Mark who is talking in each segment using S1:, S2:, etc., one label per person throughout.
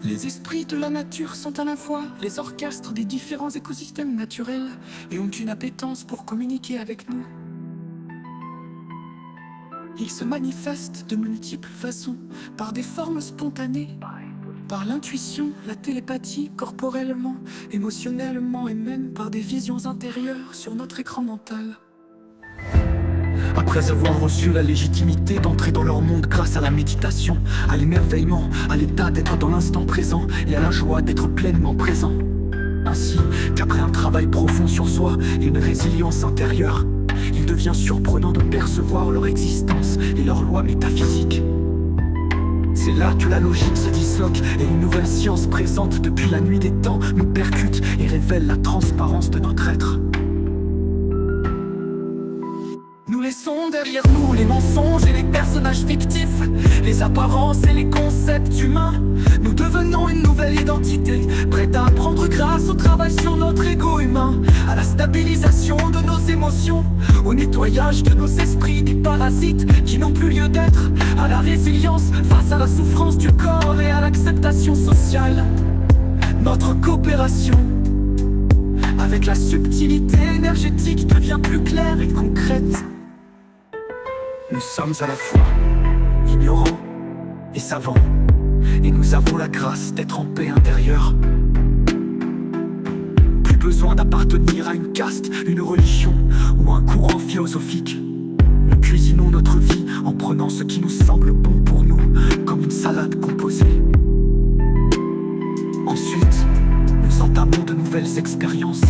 S1: Les esprits de la nature sont à la fois les orchestres des différents écosystèmes naturels et ont une appétence pour communiquer avec nous. Ils se manifestent de multiples façons, par des formes spontanées, par l'intuition, la télépathie, corporellement, émotionnellement et même par des visions intérieures sur notre écran mental. Après avoir reçu la légitimité d'entrer dans leur monde grâce à la méditation, à l'émerveillement, à l'état d'être dans l'instant présent et à la joie d'être pleinement présent. Ainsi qu'après un travail profond sur soi et une résilience intérieure, il devient surprenant de percevoir leur existence et leurs lois métaphysiques. C'est là que la logique se disloque et une nouvelle science présente depuis la nuit des temps nous percute et révèle la transparence de notre être. Nous laissons derrière nous les mensonges et les personnages fictifs, les apparences et les concepts humains. Nous devenons une nouvelle identité, prête à apprendre grâce au travail sur notre ego humain, à la stabilisation de nos émotions, au nettoyage de nos esprits des parasites qui n'ont plus lieu d'être, à la résilience face à la souffrance du corps et à l'acceptation sociale. Notre coopération avec la subtilité énergétique devient plus claire et concrète. Nous sommes à la fois ignorants et savants, et nous avons la grâce d'être en paix intérieure. Plus besoin d'appartenir à une caste, une religion ou un courant philosophique. Nous cuisinons notre vie en prenant ce qui nous semble bon pour nous, comme une salade composée. Ensuite, nous entamons de nouvelles expériences,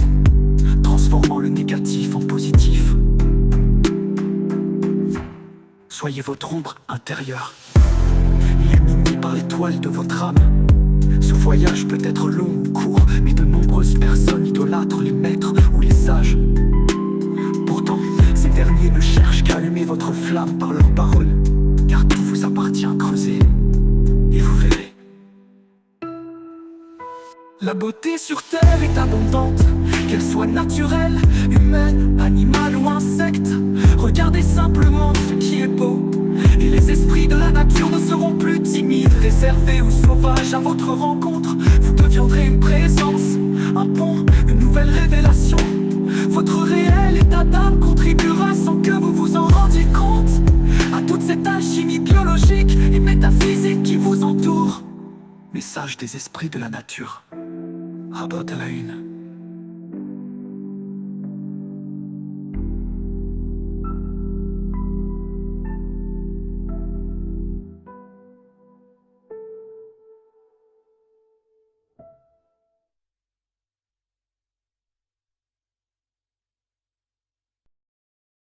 S1: transformant le négatif en positif. Soyez votre ombre intérieure, illuminée par l'étoile de votre âme. Ce voyage peut être long ou court, mais de nombreuses personnes idolâtrent les maîtres ou les sages. Pourtant, ces derniers ne cherchent qu'à allumer votre flamme par leurs paroles, car tout vous appartient. Creusez, et vous verrez. La beauté sur terre est abondante, qu'elle soit naturelle, humaine, animale ou insecte. Regardez simplement ce qui est beau, et les esprits de la nature ne seront plus timides, réservés ou sauvages à votre rencontre. Vous deviendrez une présence, un pont, une nouvelle révélation. Votre réel état d'âme contribuera sans que vous vous en rendiez compte à toute cette alchimie biologique et métaphysique qui vous entoure. Message des esprits de la nature. Rabot à la une.